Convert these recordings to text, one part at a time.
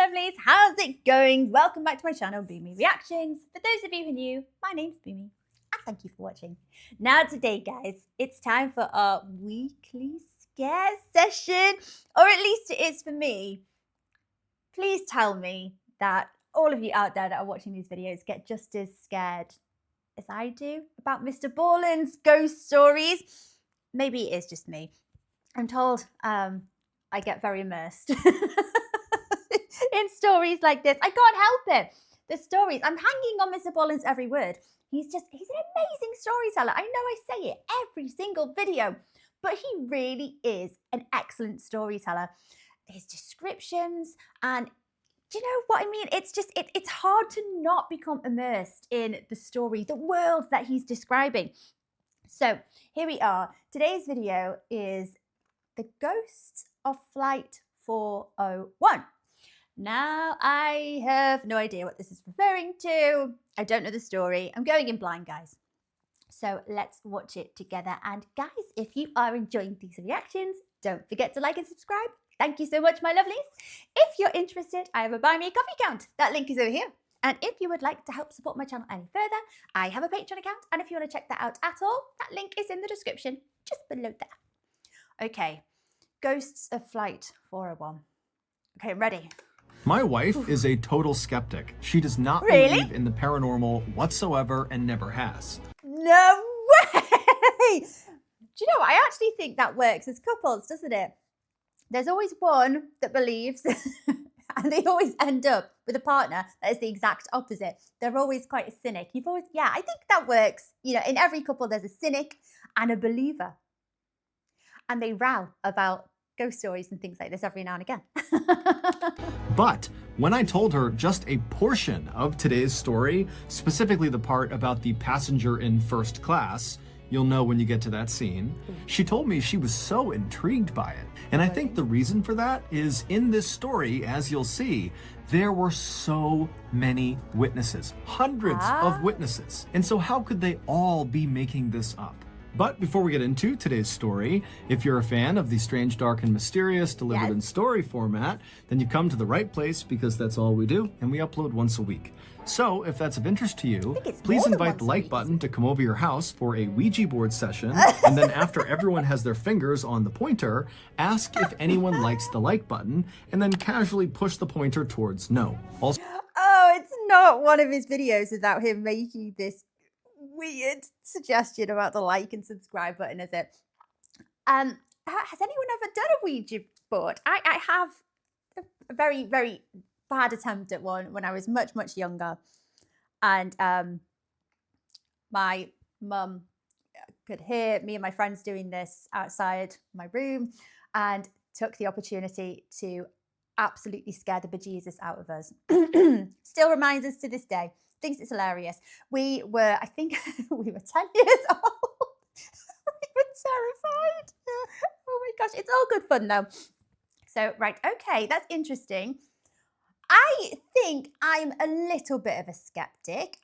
lovelies, how's it going? Welcome back to my channel, Boomy Reactions. For those of you who are new, my name's Boomy, and thank you for watching. Now today, guys, it's time for our weekly scare session, or at least it is for me. Please tell me that all of you out there that are watching these videos get just as scared as I do about Mr. Ballen's ghost stories. Maybe it is just me. I'm told I get very immersed in stories like this. I can't help it. The stories, I'm hanging on Mr. Ballen's every word. He's an amazing storyteller. I know I say it every single video, but he really is an excellent storyteller. His descriptions, and do you know what I mean? It's hard to not become immersed in the story, the world that he's describing. So here we are. Today's video is The Ghosts of Flight 401. Now, I have no idea what this is referring to. I don't know the story. I'm going in blind, guys. So let's watch it together. And guys, if you are enjoying these reactions, don't forget to like and subscribe. Thank you so much, my lovelies. If you're interested, I have a Buy Me a Coffee account. That link is over here. And if you would like to help support my channel any further, I have a Patreon account. And if you want to check that out at all, that link is in the description just below there. Okay, Ghosts of Flight 401. Okay, I'm ready. My wife is a total skeptic. She does not Really? believe in the paranormal whatsoever and never has. No way! Do you know, I actually think that works as couples, doesn't it? There's always one that believes and they always end up with a partner that is the exact opposite. They're always quite a cynic. Yeah, I think that works. You know, in every couple, there's a cynic and a believer. And they row about ghost stories and things like this every now and again. But when I told her just a portion of today's story, specifically the part about the passenger in first class, you'll know when you get to that scene, she told me she was so intrigued by it. And I think the reason for that is in this story, as you'll see, there were so many witnesses, hundreds of witnesses. And so how could they all be making this up? But before we get into today's story, if you're a fan of the strange, dark, and mysterious delivered in story format, then you come to the right place because that's all we do, and we upload once a week. So if that's of interest to you, please invite the like button to come over your house for a Ouija board session, and then after everyone has their fingers on the pointer, ask if anyone likes the like button, and then casually push the pointer towards no. Also, It's not one of his videos without him making this weird suggestion about the like and subscribe button, is it? Has anyone ever done a Ouija board? I have a very, very bad attempt at one when I was much, much younger. And my mum could hear me and my friends doing this outside my room and took the opportunity to absolutely scare the bejesus out of us. Still reminds us to this day. Thinks it's hilarious. I think we were 10 years old. We were terrified. Oh my gosh, it's all good fun though. So, right, okay, that's interesting. I think I'm a little bit of a skeptic.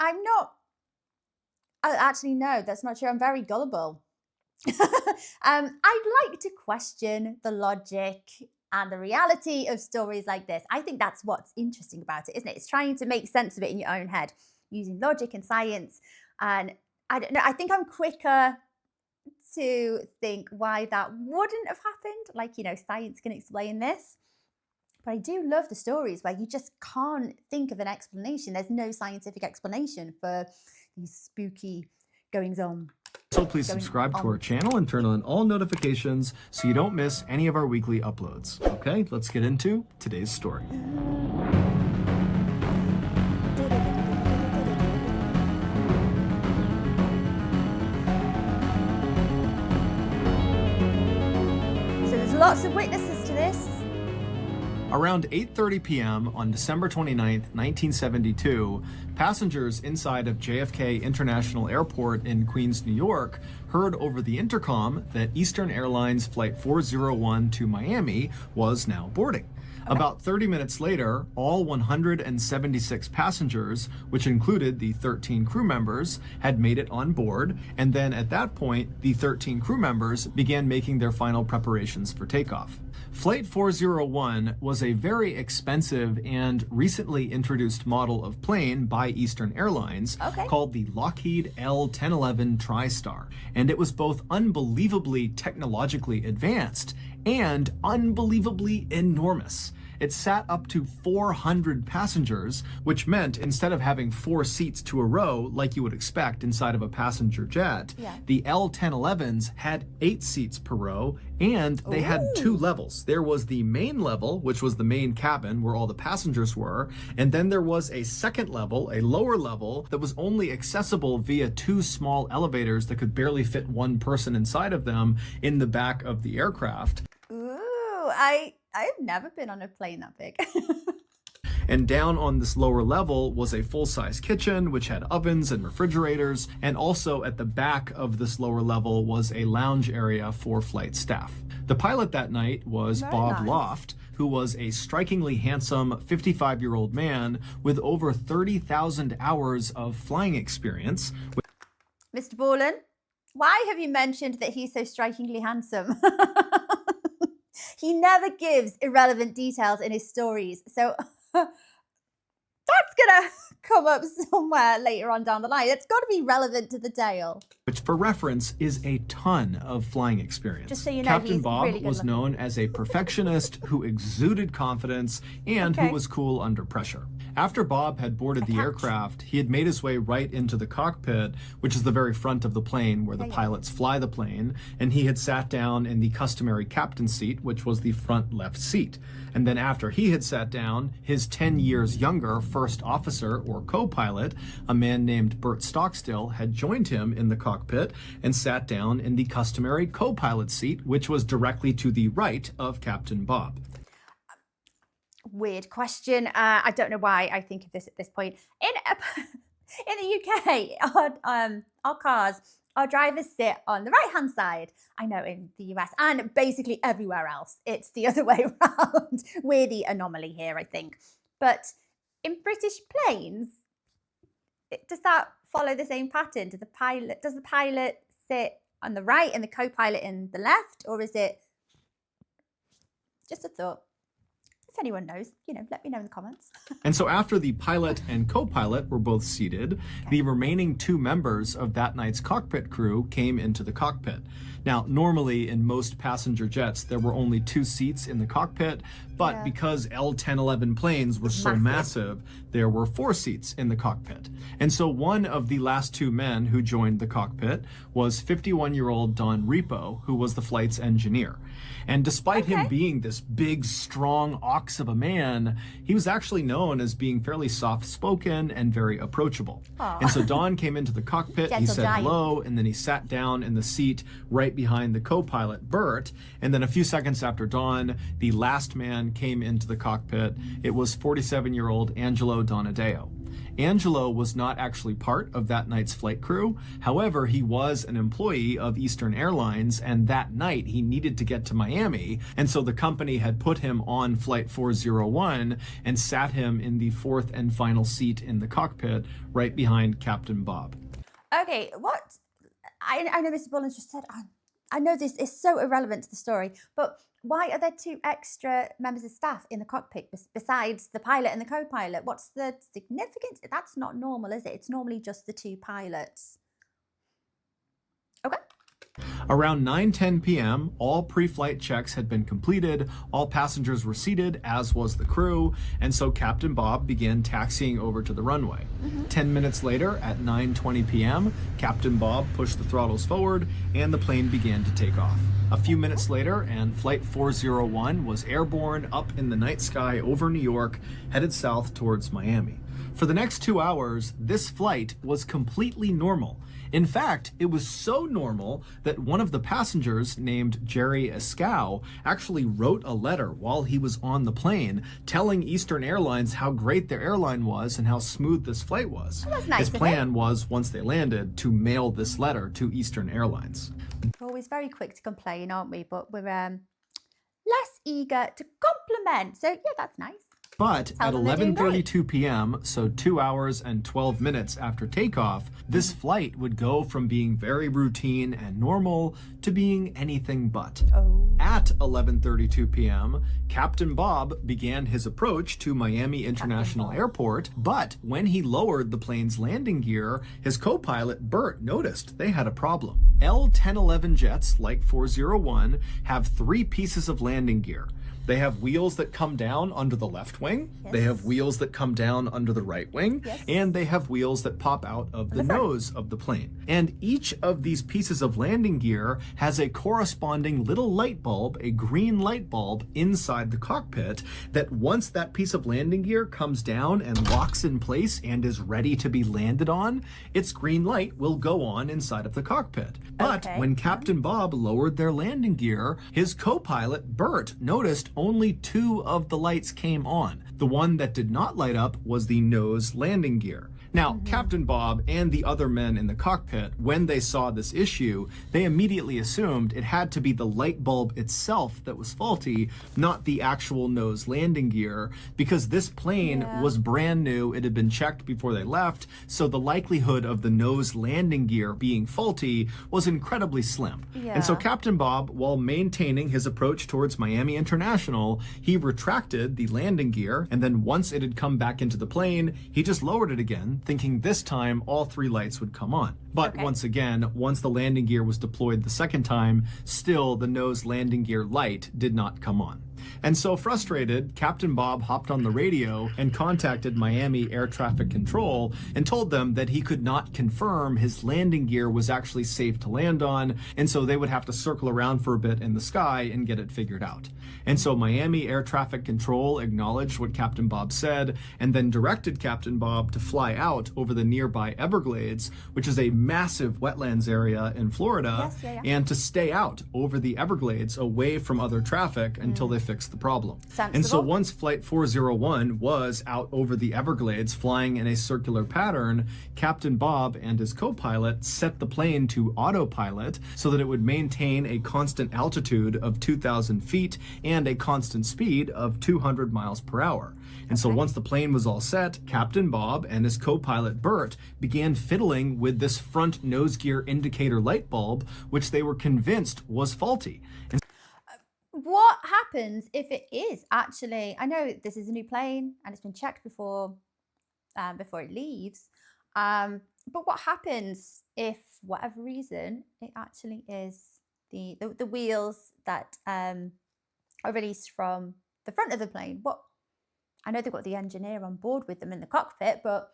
Actually, no, that's not true. I'm very gullible. I'd like to question the logic and the reality of stories like this. I think that's what's interesting about it, isn't it? It's trying to make sense of it in your own head using logic and science. And I don't know, I think I'm quicker to think why that wouldn't have happened. Like, you know, science can explain this. But I do love the stories where you just can't think of an explanation. There's no scientific explanation for these spooky goings on. So please subscribe to our channel and turn on all notifications so you don't miss any of our weekly uploads. Okay, let's get into today's story. So there's lots of witnesses to this. Around 8:30 p.m. on December 29th, 1972, passengers inside of JFK International Airport in Queens, New York, heard over the intercom that Eastern Airlines Flight 401 to Miami was now boarding. About 30 minutes later, all 176 passengers, which included the 13 crew members, had made it on board, and then at that point, the 13 crew members began making their final preparations for takeoff. Flight 401 was a very expensive and recently introduced model of plane by Eastern Airlines called the Lockheed L-1011 TriStar, and it was both unbelievably technologically advanced and unbelievably enormous. It sat up to 400 passengers, which meant instead of having 4 seats to a row like you would expect inside of a passenger jet, the L-1011s had 8 seats per row, and they had 2 levels. There was the main level, which was the main cabin where all the passengers were, and then there was a second level, a lower level, that was only accessible via 2 small elevators that could barely fit 1 person inside of them in the back of the aircraft. Ooh, I've never been on a plane that big. And down on this lower level was a full-size kitchen, which had ovens and refrigerators, and also at the back of this lower level was a lounge area for flight staff. The pilot that night was Bob Loft, who was a strikingly handsome 55-year-old man with over 30,000 hours of flying experience. Mr. Ballen, why have you mentioned that he's so strikingly handsome? He never gives irrelevant details in his stories, so that's gonna come up somewhere later on down the line. It's got to be relevant to the tale. Which, for reference, is a ton of flying experience. Just so you know, Captain he's Bob really good was looking. known as a perfectionist who exuded confidence and who was cool under pressure. After Bob had boarded the aircraft, he had made his way right into the cockpit, which is the very front of the plane where the pilots fly the plane, and he had sat down in the customary captain's seat, which was the front left seat. And then after he had sat down, his 10 years younger first officer or co-pilot, a man named Bert Stockstill, had joined him in the cockpit and sat down in the customary co-pilot seat, which was directly to the right of Captain Bob. Weird question. I don't know why I think of this at this point. In the UK, our cars, our drivers sit on the right-hand side. I know in the US and basically everywhere else, it's the other way around. We're the anomaly here, I think. But in British planes, does that follow the same pattern? Does the pilot sit on the right and the co-pilot in the left, or is it just a thought? If anyone knows, let me know in the comments. And so after the pilot and co-pilot were both seated, the remaining 2 members of that night's cockpit crew came into the cockpit. Now, normally in most passenger jets, there were only 2 seats in the cockpit, but because L-1011 planes were so massive, there were 4 seats in the cockpit. And so one of the last 2 men who joined the cockpit was 51-year-old Don Repo, who was the flight's engineer. And despite him being this big, strong ox of a man, he was actually known as being fairly soft-spoken and very approachable. And so Don came into the cockpit, he said hello, and then he sat down in the seat right behind the co-pilot, Bert. And then a few seconds after Don, the last man came into the cockpit. It was 47-year-old Angelo Donadeo. Angelo was not actually part of that night's flight crew. However, he was an employee of Eastern Airlines, and that night he needed to get to Miami, and so the company had put him on Flight 401 and sat him in the 4th and final seat in the cockpit, right behind Captain Bob. Okay, what? I know Mr. Ballen just said, I know this is so irrelevant to the story, but why are there 2 extra members of staff in the cockpit besides the pilot and the co-pilot? What's the significance? That's not normal, is it? It's normally just the 2 pilots. Okay. Around 9:10 p.m., all pre-flight checks had been completed, all passengers were seated, as was the crew, and so Captain Bob began taxiing over to the runway. 10 minutes later, at 9:20 p.m., Captain Bob pushed the throttles forward, and the plane began to take off. A few minutes later, and Flight 401 was airborne up in the night sky over New York, headed south towards Miami. For the next 2 hours, this flight was completely normal. In fact, it was so normal that one of the passengers, named Jerry Escow, actually wrote a letter while he was on the plane telling Eastern Airlines how great their airline was and how smooth this flight was. Well, that's nice. His plan was, once they landed, to mail this letter to Eastern Airlines. We're always very quick to complain, aren't we? But we're less eager to compliment. So yeah, that's nice. But Tell at them they're doing great. 11:32 p.m., so 2 hours and 12 minutes after takeoff, this flight would go from being very routine and normal to being anything but. Oh. At 11:32 p.m., Captain Bob began his approach to Miami International Airport, but when he lowered the plane's landing gear, his co-pilot Bert noticed they had a problem. L-1011 jets, like 401, have 3 pieces of landing gear. They have wheels that come down under the left wing, Yes. they have wheels that come down under the right wing, Yes. and they have wheels that pop out of the nose of the plane. And each of these pieces of landing gear has a corresponding little light bulb, a green light bulb inside the cockpit, that once that piece of landing gear comes down and locks in place and is ready to be landed on, its green light will go on inside of the cockpit. But Okay. when Captain Bob lowered their landing gear, his co-pilot Bert noticed only 2 of the lights came on. The one that did not light up was the nose landing gear. Now, Captain Bob and the other men in the cockpit, when they saw this issue, they immediately assumed it had to be the light bulb itself that was faulty, not the actual nose landing gear, because this plane was brand new. It had been checked before they left, so the likelihood of the nose landing gear being faulty was incredibly slim. And so Yeah. Captain Bob, while maintaining his approach towards Miami International, he retracted the landing gear, and then once it had come back into the plane, he just lowered it again, thinking this time all 3 lights would come on. But Okay. once again, once the landing gear was deployed the second time, still the nose landing gear light did not come on. And so frustrated, Captain Bob hopped on the radio and contacted Miami Air Traffic Control and told them that he could not confirm his landing gear was actually safe to land on, and so they would have to circle around for a bit in the sky and get it figured out. And so Miami Air Traffic Control acknowledged what Captain Bob said and then directed Captain Bob to fly out over the nearby Everglades, which is a massive wetlands area in Florida, Yes, yeah. and to stay out over the Everglades away from other traffic until they fix the problem. And so Sensible. once Flight 401 was out over the Everglades flying in a circular pattern, Captain Bob and his co-pilot set the plane to autopilot so that it would maintain a constant altitude of 2,000 feet and a constant speed of 200 miles per hour. And so once the plane was all set, Captain Bob and his co-pilot Bert began fiddling with this front nose gear indicator light bulb, which they were convinced was faulty. And What happens if it is actually? I know this is a new plane and it's been checked before it leaves. But what happens if, whatever reason, it actually is the wheels that are released from the front of the plane? What? I know they've got the engineer on board with them in the cockpit, but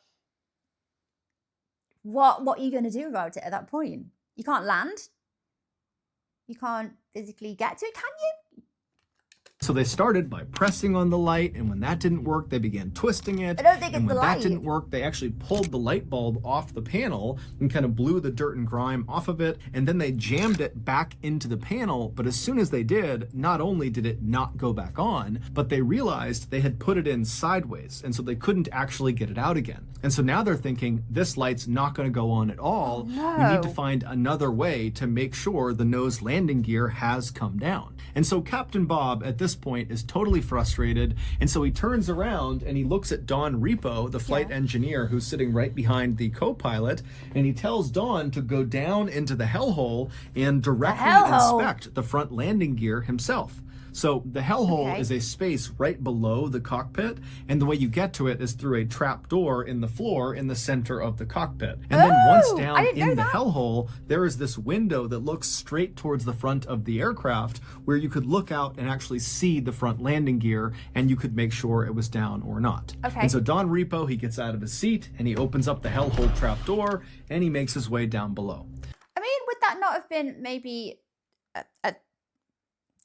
what are you going to do about it at that point? You can't land. You can't physically get to it, can you? so they started by pressing on the light, and when that didn't work, they began twisting it. I don't think And it's when the that light. didn't work, they actually pulled the light bulb off the panel and kind of blew the dirt and grime off of it, and then they jammed it back into the panel. But as soon as they did, not only did it not go back on, but they realized they had put it in sideways, and so they couldn't actually get it out again. And so now they're thinking, this light's not going to go on at all. We need to no. find another way to make sure the nose landing gear has come down. And so Captain Bob at this point is totally frustrated, and so he turns around and he looks at Don Repo, the flight engineer who's sitting right behind the co-pilot, and he tells Don to go down into the hellhole and directly hellhole? inspect the front landing gear himself. So the hellhole Okay. is a space right below the cockpit, and the way you get to it is through a trap door in the floor in the center of the cockpit. And then once Oh, I down didn't know in the that. hellhole, there is this window that looks straight towards the front of the aircraft where you could look out and actually see the front landing gear, and you could make sure it was down or not. Okay. And so Don Repo, he gets out of his seat and he opens up the hellhole trap door and he makes his way down below. I mean, would that not have been maybe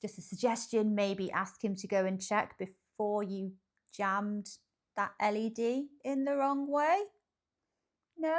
just a suggestion? Maybe ask him to go and check before you jammed that LED in the wrong way? No?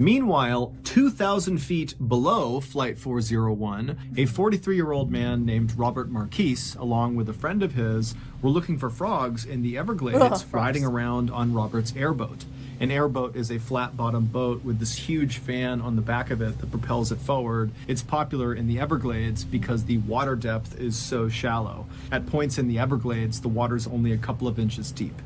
Meanwhile, 2,000 feet below Flight 401, a 43-year-old man named Robert Marquise, along with a friend of his, were looking for frogs in the Everglades, riding around on Robert's airboat. An airboat is a flat-bottomed boat with this huge fan on the back of it that propels it forward. It's popular in the Everglades because the water depth is so shallow. At points in the Everglades, the water's only a couple of inches deep.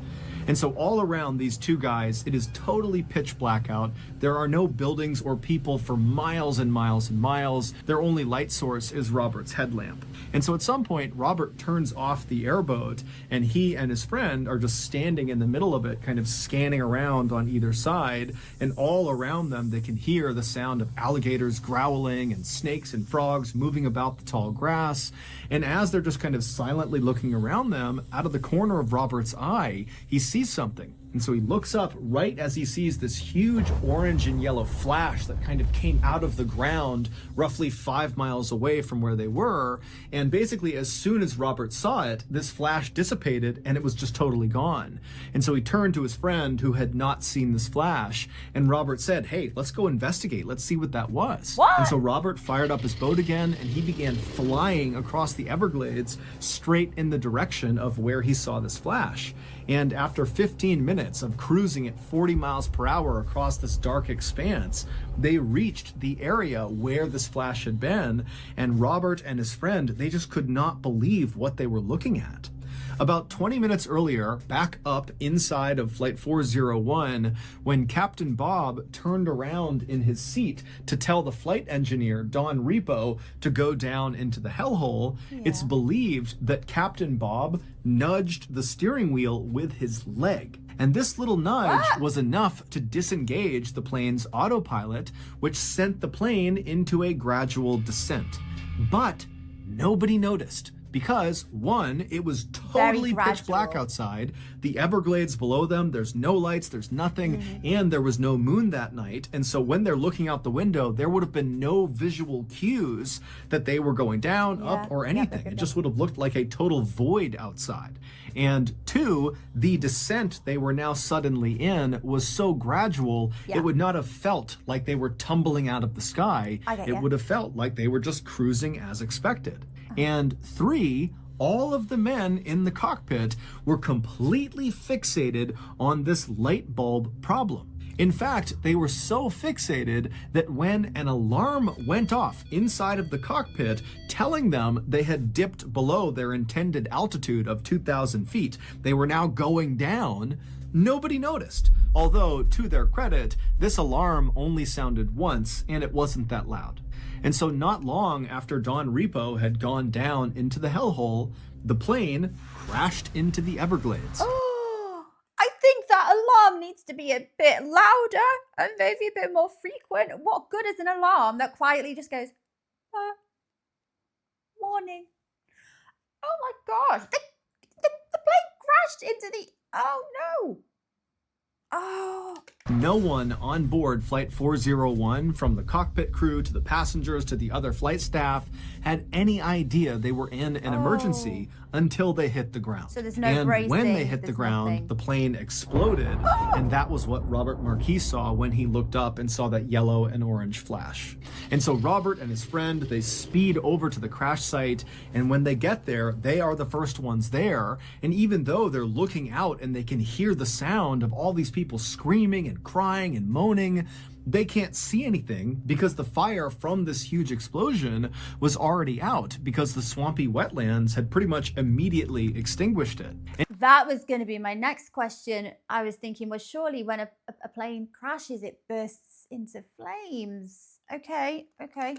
And so all around these two guys, it is totally pitch black out. There are no buildings or people for miles and miles and miles. Their only light source is Robert's headlamp. And so at some point, Robert turns off the airboat, and he and his friend are just standing in the middle of it, kind of scanning around on either side. And all around them, they can hear the sound of alligators growling and snakes and frogs moving about the tall grass. And as they're just kind of silently looking around them, out of the corner of Robert's eye, he sees something. And so he looks up right as he sees this huge orange and yellow flash that kind of came out of the ground roughly 5 miles away from where they were. And basically, as soon as Robert saw it, this flash dissipated and it was just totally gone. And so he turned to his friend who had not seen this flash. And Robert said, "Hey, let's go investigate. Let's see what that was." What? And so Robert fired up his boat again and he began flying across the Everglades straight in the direction of where he saw this flash. And after 15 minutes of cruising at 40 miles per hour across this dark expanse, they reached the area where this flash had been, and Robert and his friend, they just could not believe what they were looking at. About 20 minutes earlier, back up inside of Flight 401, when Captain Bob turned around in his seat to tell the flight engineer, Don Repo, to go down into the hellhole, it's believed that Captain Bob nudged the steering wheel with his leg. And this little nudge was enough to disengage the plane's autopilot, which sent the plane into a gradual descent. But nobody noticed. Because, one, it was totally pitch black outside. The Everglades below them, there's no lights, there's nothing, and there was no moon that night. And so when they're looking out the window, there would have been no visual cues that they were going down, up, or anything. It just would have looked like a total void outside. And two, the descent they were now suddenly in was so gradual, it would not have felt like they were tumbling out of the sky. It would have felt like they were just cruising as expected. And three, all of the men in the cockpit were completely fixated on this light bulb problem. In fact, they were so fixated that when an alarm went off inside of the cockpit telling them they had dipped below their intended altitude of 2,000 feet, they were now going down, nobody noticed. Although, to their credit, this alarm only sounded once and it wasn't that loud. And so not long after Don Repo had gone down into the hellhole, the plane crashed into the Everglades. Oh, I think that alarm needs to be a bit louder and maybe a bit more frequent. What good is an alarm that quietly just goes, morning? Oh my gosh, the plane crashed into the, oh no. Oh. No one on board Flight 401, from the cockpit crew to the passengers to the other flight staff, had any idea they were in an emergency until they hit the ground. So there's no and bracing, when they hit the ground, nothing. the plane exploded, and that was what Robert Marquis saw when he looked up and saw that yellow and orange flash. And so Robert and his friend, they speed over to the crash site, and when they get there, they are the first ones there. And even though they're looking out and they can hear the sound of all these people screaming and crying and moaning, they can't see anything because the fire from this huge explosion was already out because the swampy wetlands had pretty much immediately extinguished it. That was going to be my next question. I was thinking, well, surely when a plane crashes, it bursts into flames. Okay.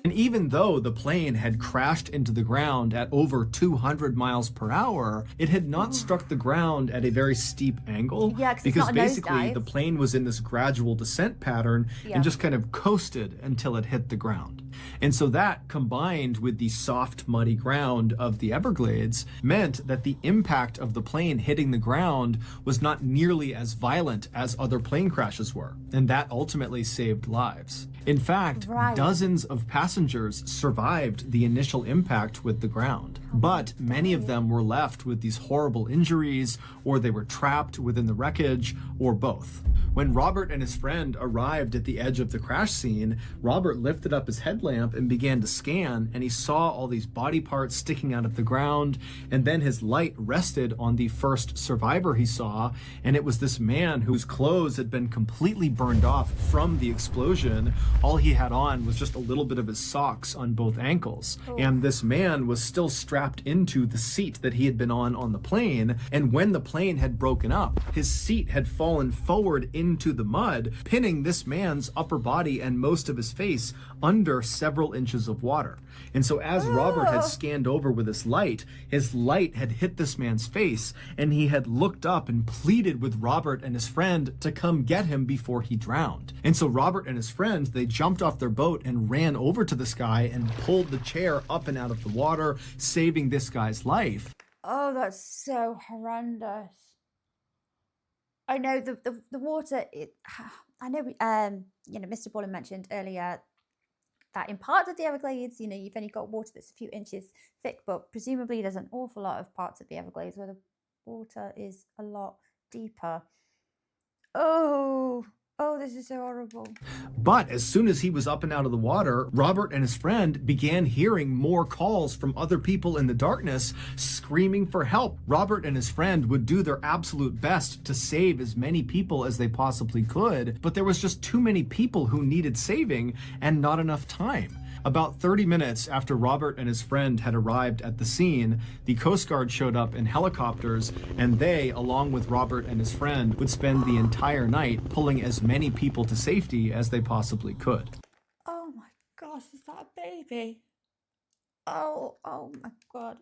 And even though the plane had crashed into the ground at over 200 miles per hour, it had not struck the ground at a very steep angle. Yeah, because it's not a basically nosedive. the plane was in this gradual descent pattern and just kind of coasted until it hit the ground. And so that, combined with the soft, muddy ground of the Everglades, meant that the impact of the plane hitting the ground was not nearly as violent as other plane crashes were. And that ultimately saved lives. In fact, dozens of passengers survived the initial impact with the ground. But many of them were left with these horrible injuries, or they were trapped within the wreckage, or both. When Robert and his friend arrived at the edge of the crash scene, Robert lifted up his headlamp and began to scan, and he saw all these body parts sticking out of the ground, and then his light rested on the first survivor he saw, and it was this man whose clothes had been completely burned off from the explosion. All he had on was just a little bit of his socks on both ankles. And this man was still strapped into the seat that he had been on the plane, and when the plane had broken up, his seat had fallen forward into the mud, pinning this man's upper body and most of his face under several inches of water. And so as Robert had scanned over with his light had hit this man's face, and he had looked up and pleaded with Robert and his friend to come get him before he drowned. And so Robert and his friend, they jumped off their boat and ran over to this guy and pulled the chair up and out of the water, saving this guy's life. Oh, that's so horrendous. I know the water. I know. Mr. Ballen mentioned earlier that in parts of the Everglades, you've only got water that's a few inches thick, but presumably there's an awful lot of parts of the Everglades where the water is a lot deeper. Oh, this is so horrible. But as soon as he was up and out of the water, Robert and his friend began hearing more calls from other people in the darkness screaming for help. Robert and his friend would do their absolute best to save as many people as they possibly could, but there was just too many people who needed saving and not enough time. About 30 minutes after Robert and his friend had arrived at the scene, the Coast Guard showed up in helicopters, and they, along with Robert and his friend, would spend the entire night pulling as many people to safety as they possibly could. Oh my gosh, is that a baby? Oh my God.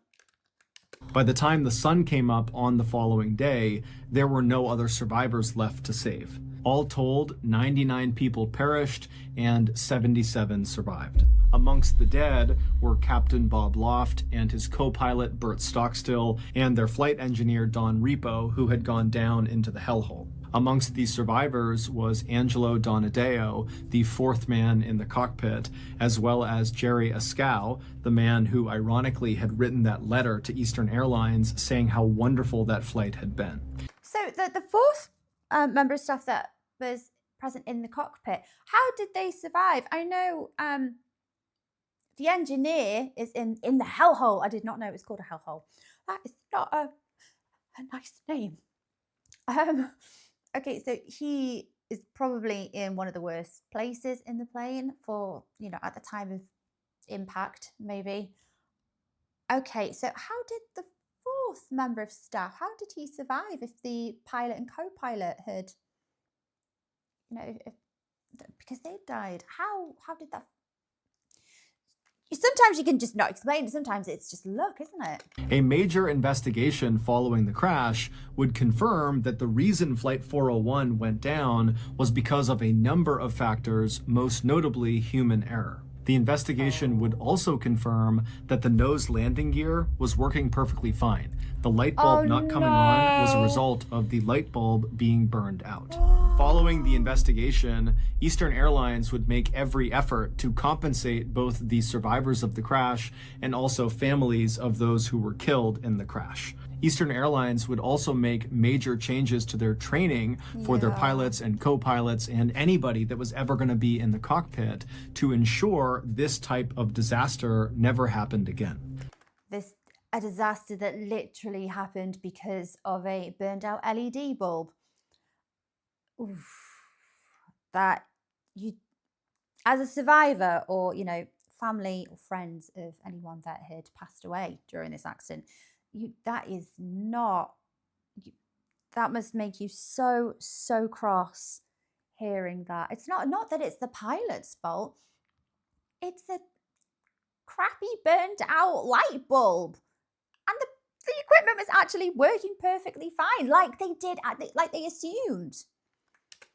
By the time the sun came up on the following day, there were no other survivors left to save. All told, 99 people perished and 77 survived. Amongst the dead were Captain Bob Loft and his co-pilot Bert Stockstill and their flight engineer Don Repo, who had gone down into the hellhole. Amongst these survivors was Angelo Donadeo, the fourth man in the cockpit, as well as Jerry Ascow, the man who ironically had written that letter to Eastern Airlines saying how wonderful that flight had been. So the fourth member of staff that was present in the cockpit, how did they survive? I know the engineer is in the hellhole. I did not know it was called a hellhole. That is not a nice name. Okay, so he is probably in one of the worst places in the plane for, at the time of impact, maybe. Okay, so how did the fourth member of staff, how did he survive if the pilot and co-pilot had, because they died? How did that? Sometimes you can just not explain it. Sometimes it's just luck, isn't it? A major investigation following the crash would confirm that the reason Flight 401 went down was because of a number of factors, most notably human error. The investigation would also confirm that the nose landing gear was working perfectly fine. The light bulb not coming on was a result of the light bulb being burned out. Following the investigation, Eastern Airlines would make every effort to compensate both the survivors of the crash and also families of those who were killed in the crash. Eastern Airlines would also make major changes to their training for their pilots and co-pilots and anybody that was ever going to be in the cockpit to ensure this type of disaster never happened again. A disaster that literally happened because of a burned out LED bulb. Oof. That you, as a survivor or, family or friends of anyone that had passed away during this accident, that must make you so cross hearing that. It's not that it's the pilot's fault. It's a crappy burned out light bulb. And the equipment was actually working perfectly fine, like they assumed.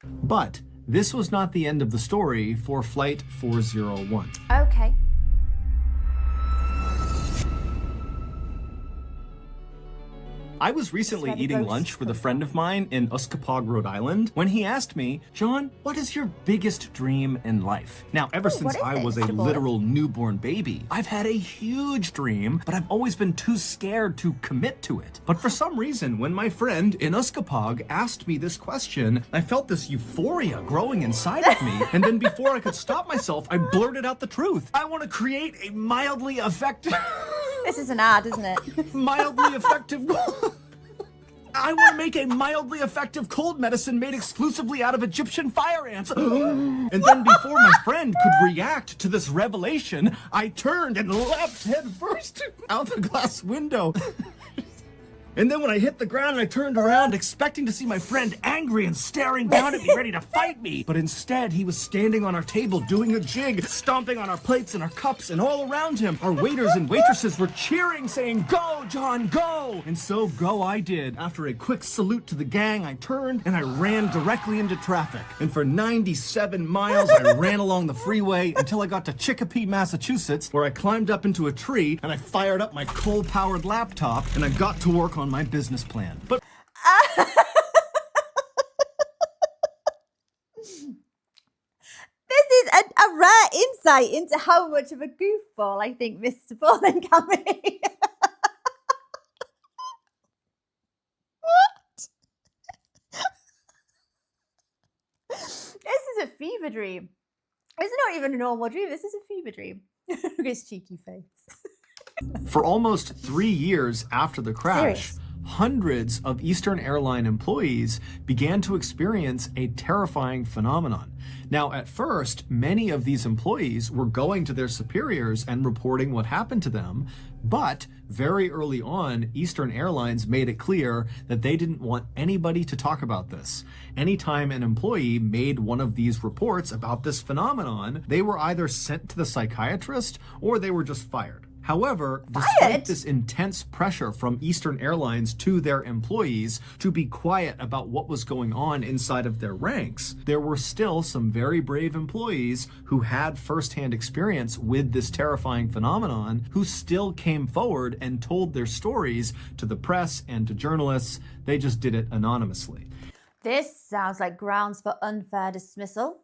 But this was not the end of the story for Flight 401. Okay. I was recently eating lunch with a friend of mine in Uskapog, Rhode Island, when he asked me, John, what is your biggest dream in life? Now, ever since I was a literal newborn baby, I've had a huge dream, but I've always been too scared to commit to it. But for some reason, when my friend in Uskapog asked me this question, I felt this euphoria growing inside of me, and then before I could stop myself, I blurted out the truth. I want to create a mildly effective... This is an ad, isn't it? Mildly effective... I want to make a mildly effective cold medicine made exclusively out of Egyptian fire ants. And then before my friend could react to this revelation, I turned and leapt headfirst out the glass window. And then when I hit the ground, I turned around expecting to see my friend angry and staring down at me, ready to fight me. But instead, he was standing on our table doing a jig, stomping on our plates and our cups, and all around him, our waiters and waitresses were cheering, saying, "Go, John, go!" And so go I did. After a quick salute to the gang, I turned and I ran directly into traffic. And for 97 miles, I ran along the freeway until I got to Chicopee, Massachusetts, where I climbed up into a tree and I fired up my coal-powered laptop and I got to work on my business plan. But this is a rare insight into how much of a goofball I think Mr. Ballen can be. What? This is a fever dream. It's not even a normal dream. This is a fever dream. Look at his cheeky face. For almost 3 years after the crash, hundreds of Eastern Airline employees began to experience a terrifying phenomenon. Now, at first, many of these employees were going to their superiors and reporting what happened to them, but very early on, Eastern Airlines made it clear that they didn't want anybody to talk about this. Anytime an employee made one of these reports about this phenomenon, they were either sent to the psychiatrist or they were just fired. However, despite this intense pressure from Eastern Airlines to their employees to be quiet about what was going on inside of their ranks, there were still some very brave employees who had firsthand experience with this terrifying phenomenon who still came forward and told their stories to the press and to journalists. They just did it anonymously. This sounds like grounds for unfair dismissal.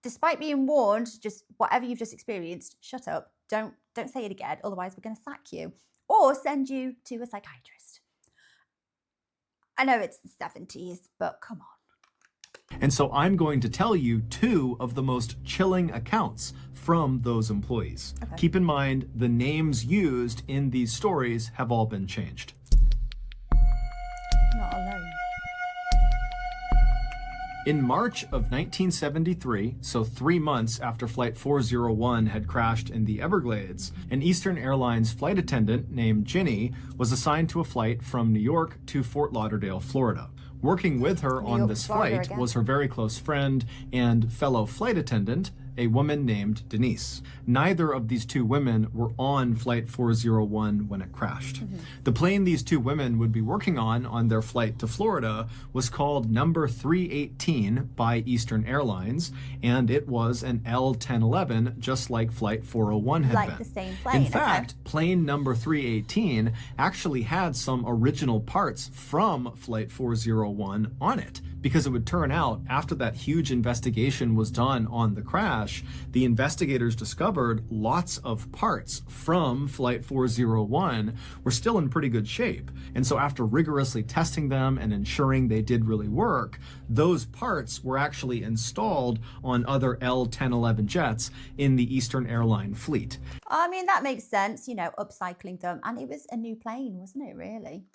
Despite being warned, just whatever you've just experienced, shut up. Don't say it again, otherwise we're going to sack you or send you to a psychiatrist. I know it's the 70s, but come on. And so I'm going to tell you 2 of the most chilling accounts from those employees. Okay. Keep in mind, the names used in these stories have all been changed. Not alone. In March of 1973, so 3 months after Flight 401 had crashed in the Everglades, an Eastern Airlines flight attendant named Ginny was assigned to a flight from New York to Fort Lauderdale, Florida. Working with her on this flight was her very close friend and fellow flight attendant, a woman named Denise. Neither of these 2 women were on Flight 401 when it crashed. The plane these 2 women would be working on their flight to Florida was called number 318 by Eastern Airlines, and it was an L-1011, just like Flight 401 had been. Like the same plane. In fact, plane number 318 actually had some original parts from Flight 401 on it, because it would turn out after that huge investigation was done on the crash, the investigators discovered lots of parts from Flight 401 were still in pretty good shape. And so after rigorously testing them and ensuring they did really work, those parts were actually installed on other L-1011 jets in the Eastern Airline fleet. I mean, that makes sense, you know, upcycling them. And it was a new plane, wasn't it, really?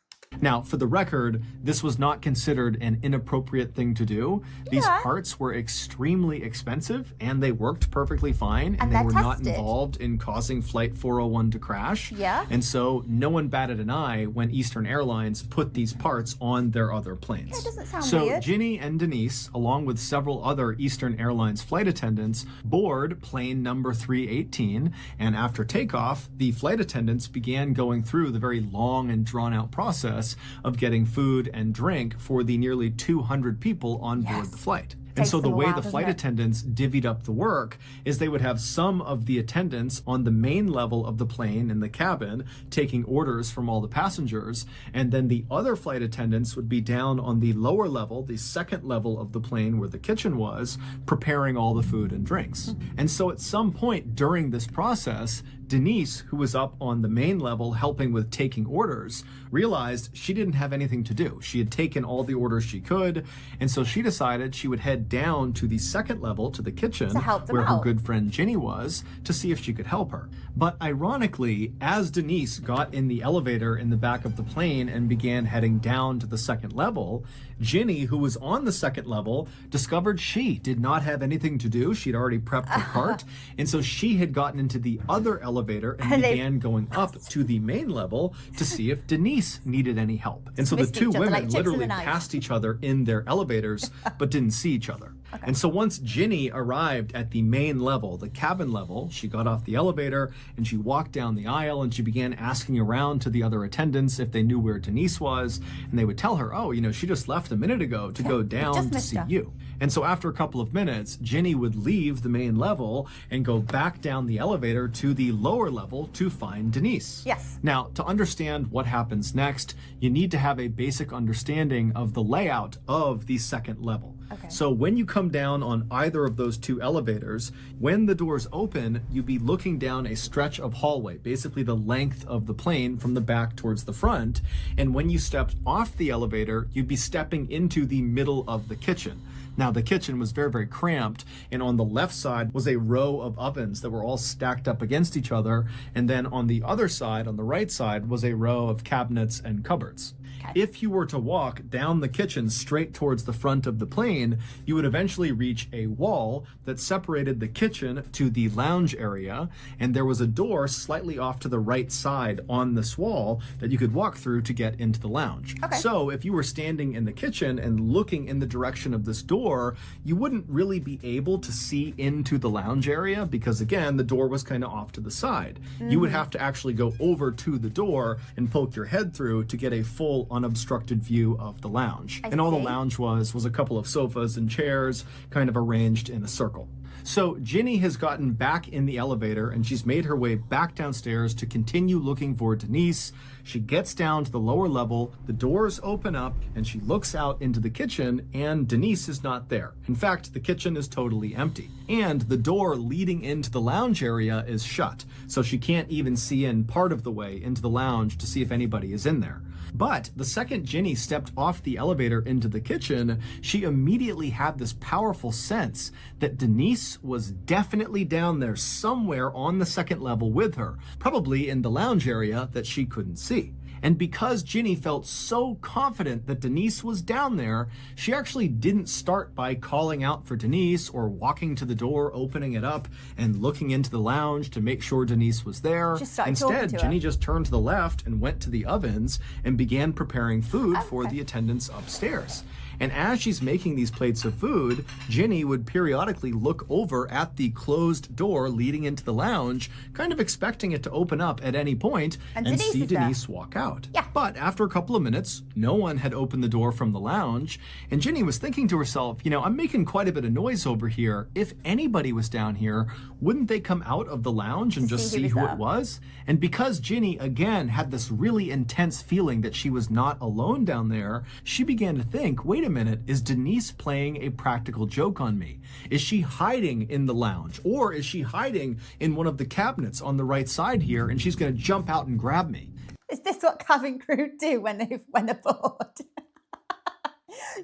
Now, for the record, this was not considered an inappropriate thing to do. These parts were extremely expensive and they worked perfectly fine, and they were not involved in causing Flight 401 to crash. And so no one batted an eye when Eastern Airlines put these parts on their other planes. Yeah, it doesn't sound so weird. Ginny and Denise, along with several other Eastern Airlines flight attendants, board plane number 318, and after takeoff, the flight attendants began going through the very long and drawn-out process of getting food and drink for the nearly 200 people on board the flight. And so them the a way while, the doesn't flight it? attendants divvied up the work is they would have some of the attendants on the main level of the plane in the cabin taking orders from all the passengers, and then the other flight attendants would be down on the lower level, the second level of the plane where the kitchen was, preparing all the food and drinks. And so at some point during this process, Denise, who was up on the main level helping with taking orders, realized she didn't have anything to do. She had taken all the orders she could, and so she decided she would head down to the second level, to the kitchen, To help them where her out. good friend Ginny was, to see if she could help her. But ironically, as Denise got in the elevator in the back of the plane and began heading down to the second level, Ginny, who was on the second level, discovered she did not have anything to do. She'd already prepped the cart, and so she had gotten into the other elevator and And they- began going up to the main level to see if Denise needed any help. And so the Missed two each other like women chips in the literally night. passed each other in their elevators, but didn't see each other. And so once Ginny arrived at the main level, the cabin level, she got off the elevator and she walked down the aisle and she began asking around to the other attendants if they knew where Denise was. And they would tell her, oh, she just left a minute ago to go down just to missed see her. you. And so after a couple of minutes, Ginny would leave the main level and go back down the elevator to the lower level to find Denise. Yes. Now, to understand what happens next, you need to have a basic understanding of the layout of the second level. Okay. So when you come down on either of those two elevators, when the doors open, you'd be looking down a stretch of hallway, basically the length of the plane from the back towards the front. And when you stepped off the elevator, you'd be stepping into the middle of the kitchen. Now, the kitchen was very, very cramped, and on the left side was a row of ovens that were all stacked up against each other, and then on the other side, on the right side, was a row of cabinets and cupboards. Okay. If you were to walk down the kitchen straight towards the front of the plane, you would eventually reach a wall that separated the kitchen to the lounge area, and there was a door slightly off to the right side on this wall that you could walk through to get into the lounge. Okay. So if you were standing in the kitchen and looking in the direction of this door, you wouldn't really be able to see into the lounge area because, again, the door was kind of off to the side. You would have to actually go over to the door and poke your head through to get a full unobstructed view of the lounge. I And all the see. lounge was a couple of sofas and chairs kind of arranged in a circle. So Ginny has gotten back in the elevator and she's made her way back downstairs to continue looking for Denise. She gets down to the lower level, the doors open up, and she looks out into the kitchen, and Denise is not there. In fact, the kitchen is totally empty. And the door leading into the lounge area is shut, so she can't even see in part of the way into the lounge to see if anybody is in there. But the second Ginny stepped off the elevator into the kitchen, she immediately had this powerful sense that Denise was definitely down there somewhere on the second level with her, probably in the lounge area that she couldn't see. And because Ginny felt so confident that Denise was down there, she actually didn't start by calling out for Denise or walking to the door, opening it up, and looking into the lounge to make sure Denise was there. Just started talking Instead, to her. Ginny just turned to the left and went to the ovens and began preparing food for Okay. the attendants upstairs. And as she's making these plates of food, Ginny would periodically look over at the closed door leading into the lounge, kind of expecting it to open up at any point And and Denise see is there. Denise walk out. Yeah. But after a couple of minutes, no one had opened the door from the lounge, and Ginny was thinking to herself, I'm making quite a bit of noise over here. If anybody was down here, wouldn't they come out of the lounge and To just see who see was who there. it was? And because Ginny, again, had this really intense feeling that she was not alone down there, she began to think, wait a minute, is Denise playing a practical joke on me? Is she hiding in the lounge? Or is she hiding in one of the cabinets on the right side here, and she's going to jump out and grab me? Is this what cabin crew do when they're bored?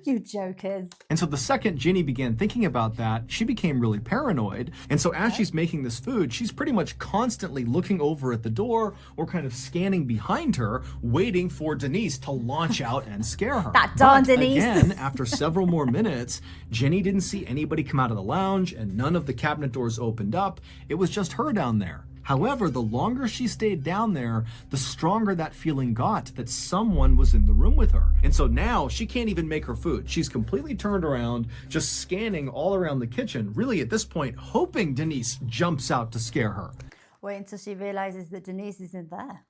You jokers. And so the second Ginny began thinking about that, she became really paranoid. And so as she's making this food, she's pretty much constantly looking over at the door or kind of scanning behind her, waiting for Denise to launch out and scare her. That darn But Denise. again, after several more minutes, Ginny didn't see anybody come out of the lounge and none of the cabinet doors opened up. It was just her down there. However, the longer she stayed down there, the stronger that feeling got that someone was in the room with her. And so now she can't even make her food. She's completely turned around, just scanning all around the kitchen, really at this point, hoping Denise jumps out to scare her. Wait until she realizes that Denise isn't there.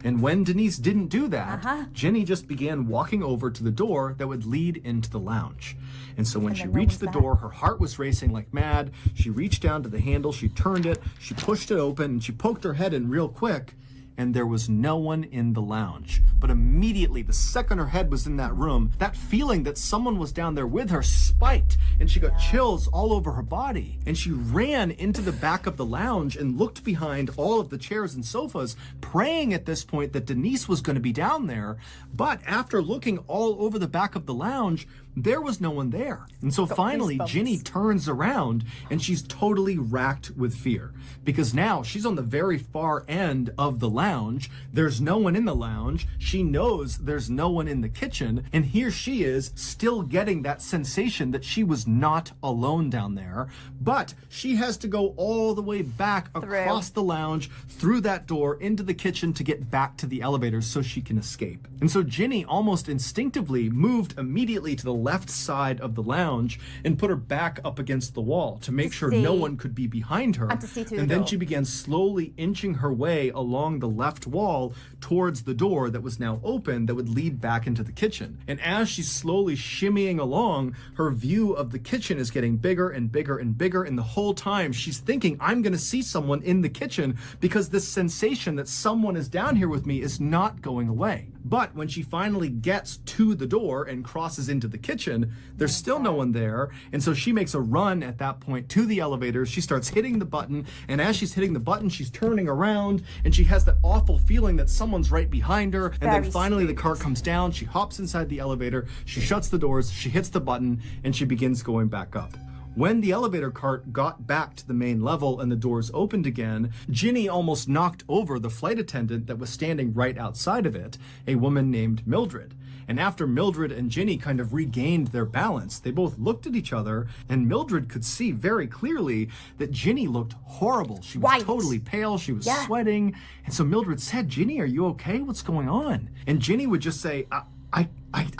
And when Denise didn't do that, Ginny just began walking over to the door that would lead into the lounge. And so when she reached the door, her heart was racing like mad. She reached down to the handle, she turned it, she pushed it open, and she poked her head in real quick. And there was no one in the lounge. But immediately, the second her head was in that room, that feeling that someone was down there with her spiked, and she got chills all over her body. And she ran into the back of the lounge and looked behind all of the chairs and sofas, praying at this point that Denise was going to be down there. But after looking all over the back of the lounge, there was no one there. And so finally, Ginny turns around and she's totally racked with fear, because now she's on the very far end of the lounge. There's no one in the lounge. She knows there's no one in the kitchen. And here she is still getting that sensation that she was not alone down there. But she has to go all the way back across the lounge, through that door, into the kitchen to get back to the elevators so she can escape. And so Ginny almost instinctively moved immediately to the left side of the lounge and put her back up against the wall to make sure no one could be behind her. And then she began slowly inching her way along the left wall towards the door that was now open that would lead back into the kitchen. And as she's slowly shimmying along, her view of the kitchen is getting bigger and bigger and bigger. And the whole time she's thinking, I'm going to see someone in the kitchen, because this sensation that someone is down here with me is not going away. But when she finally gets to the door and crosses into the kitchen, there's still no one there. And so she makes a run at that point to the elevators. She starts hitting the button. And as she's hitting the button, she's turning around and she has that awful feeling that someone's right behind her. And then finally the car comes down. She hops inside the elevator. She shuts the doors. She hits the button and she begins going back up. When the elevator cart got back to the main level and the doors opened again, Ginny almost knocked over the flight attendant that was standing right outside of it, a woman named Mildred. And after Mildred and Ginny kind of regained their balance, they both looked at each other, and Mildred could see very clearly that Ginny looked horrible. She was totally pale, she was sweating. And so Mildred said, Ginny, are you okay? What's going on? And Ginny would just say, I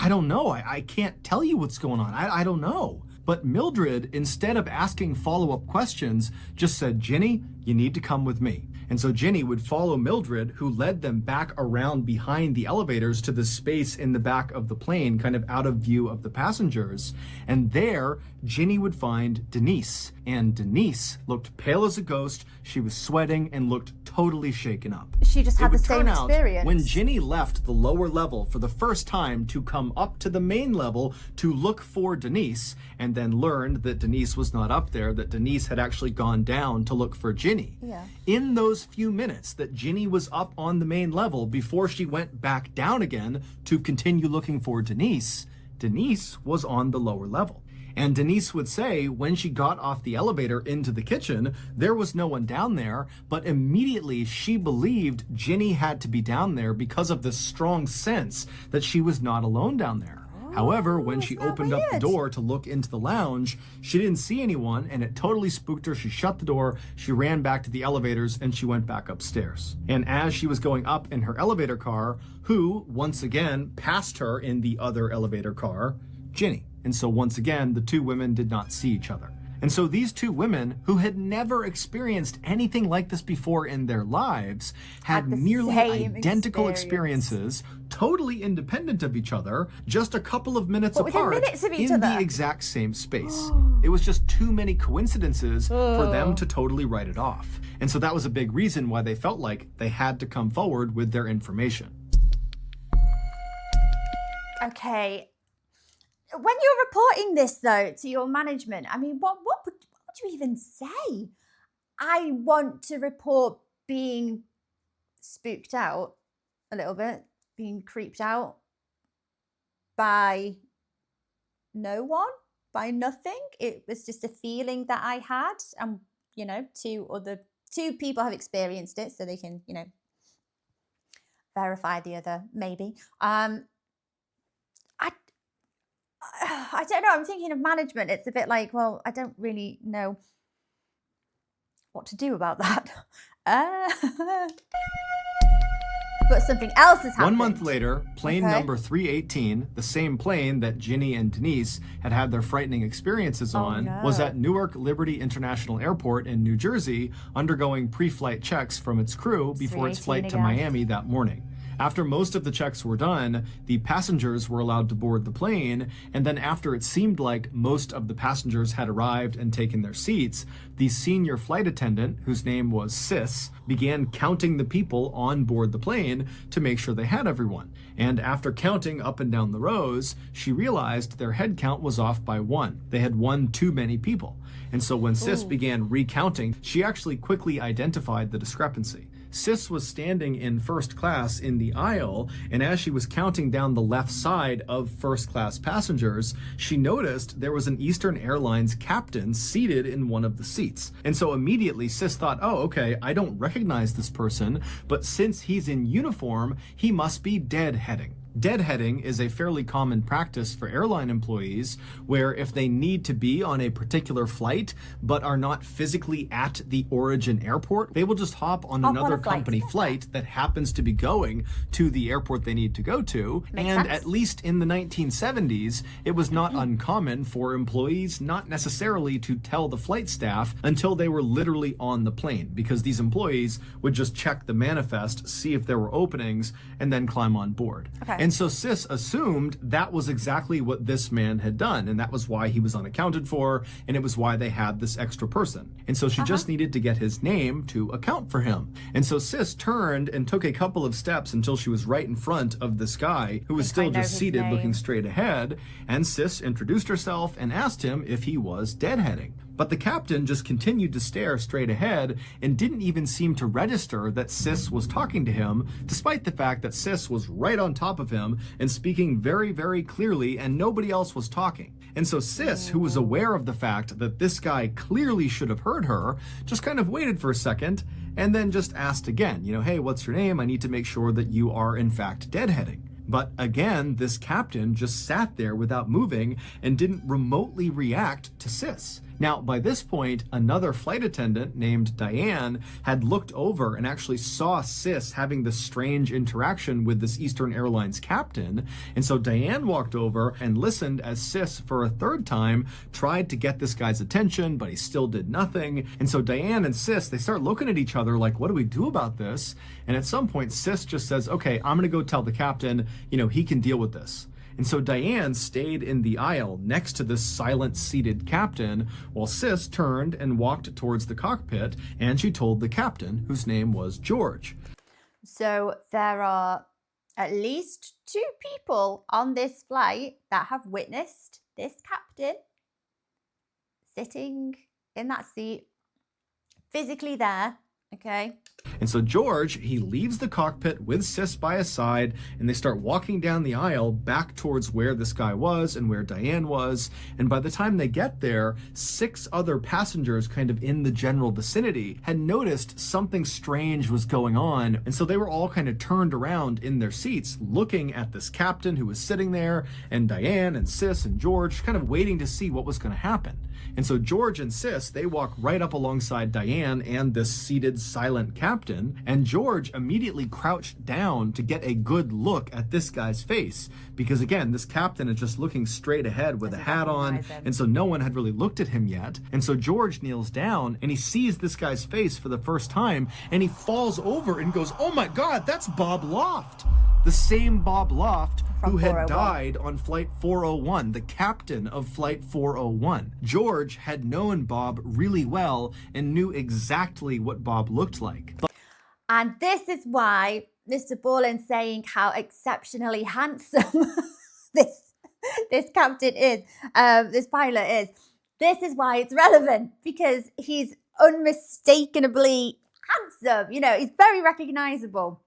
don't know. I can't tell you what's going on. I don't know. But Mildred, instead of asking follow-up questions, just said, Ginny, you need to come with me. And so Ginny would follow Mildred, who led them back around behind the elevators to the space in the back of the plane, kind of out of view of the passengers. And there, Ginny would find Denise. And Denise looked pale as a ghost. She was sweating and looked totally shaken up. She just had the same experience. When Ginny left the lower level for the first time to come up to the main level to look for Denise, and then learned that Denise was not up there, that Denise had actually gone down to look for Ginny. In those few minutes that Ginny was up on the main level before she went back down again to continue looking for Denise, Denise was on the lower level. And Denise would say when she got off the elevator into the kitchen, there was no one down there, but immediately she believed Ginny had to be down there because of the strong sense that she was not alone down there. However, when she opened up the door to look into the lounge, she didn't see anyone, and it totally spooked her. She shut the door, she ran back to the elevators, and she went back upstairs. And as she was going up in her elevator car, who, once again, passed her in the other elevator car? Ginny. And so once again, the two women did not see each other. And so these two women, who had never experienced anything like this before in their lives, had nearly identical experiences, totally independent of each other, just a couple of minutes apart in the exact same space. It was just too many coincidences for them to totally write it off. And so that was a big reason why they felt like they had to come forward with their information. Okay. When you're reporting this, though, to your management, I mean, what would you even say? I want to report being spooked out a little bit, being creeped out by no one, by nothing. It was just a feeling that I had. And, you know, two people have experienced it, so they can, you know, verify the other, maybe. I don't know. I'm thinking of management. It's a bit like, well, I don't really know what to do about that. But something else has happened. 1 month later, plane number 318, the same plane that Ginny and Denise had had their frightening experiences on, was at Newark Liberty International Airport in New Jersey, undergoing pre-flight checks from its crew before its flight to Miami that morning. After most of the checks were done, the passengers were allowed to board the plane, and then after it seemed like most of the passengers had arrived and taken their seats, the senior flight attendant, whose name was Sis, began counting the people on board the plane to make sure they had everyone. And after counting up and down the rows, she realized their head count was off by 1. They had one too many people. And so when Sis began recounting, she actually quickly identified the discrepancy. Sis was standing in first class in the aisle, and as she was counting down the left side of first class passengers, she noticed there was an Eastern Airlines captain seated in one of the seats. And so immediately Sis thought, oh, okay, I don't recognize this person, but since he's in uniform, he must be deadheading. Deadheading is a fairly common practice for airline employees where if they need to be on a particular flight but are not physically at the origin airport, they will just hop on another company flight that happens to be going to the airport they need to go to. Makes and sense. at least in the 1970s, it was not uncommon for employees not necessarily to tell the flight staff until they were literally on the plane, because these employees would just check the manifest, see if there were openings, and then climb on board. Okay. And so Sis assumed that was exactly what this man had done, and that was why he was unaccounted for, and it was why they had this extra person. And so she just needed to get his name to account for him. And so Sis turned and took a couple of steps until she was right in front of this guy who was still just seated looking straight ahead, and Sis introduced herself and asked him if he was deadheading. But the captain just continued to stare straight ahead and didn't even seem to register that Sis was talking to him, despite the fact that Sis was right on top of him and speaking very, very clearly, and nobody else was talking. And so Sis, who was aware of the fact that this guy clearly should have heard her, just kind of waited for a second and then just asked again, hey, what's your name? I need to make sure that you are in fact deadheading. But again, this captain just sat there without moving and didn't remotely react to Sis. Now, by this point, another flight attendant named Diane had looked over and actually saw Sis having this strange interaction with this Eastern Airlines captain. And so Diane walked over and listened as Sis, for a third time, tried to get this guy's attention, but he still did nothing. And so Diane and Sis, they start looking at each other like, what do we do about this? And at some point, Sis just says, okay, I'm going to go tell the captain, he can deal with this. And so Diane stayed in the aisle next to this silent seated captain while Sis turned and walked towards the cockpit, and she told the captain, whose name was George. So there are at least 2 people on this flight that have witnessed this captain sitting in that seat, physically there, okay? And so George, he leaves the cockpit with Sis by his side, and they start walking down the aisle back towards where this guy was and where Diane was. And by the time they get there, 6 other passengers kind of in the general vicinity had noticed something strange was going on. And so they were all kind of turned around in their seats, looking at this captain who was sitting there, and Diane and Sis and George kind of waiting to see what was going to happen. And so George and Sis, they walk right up alongside Diane and this seated silent captain, and George immediately crouched down to get a good look at this guy's face, because again, this captain is just looking straight ahead with a hat on, and so no one had really looked at him yet. And so George kneels down and he sees this guy's face for the first time, and he falls over and goes, oh my God, that's Bob Loft. The same Bob Loft who had died on Flight 401, the captain of Flight 401. George had known Bob really well and knew exactly what Bob looked like. And this is why Mr. Ballen saying how exceptionally handsome this captain is, this pilot is. This is why it's relevant, because he's unmistakably handsome. He's very recognizable.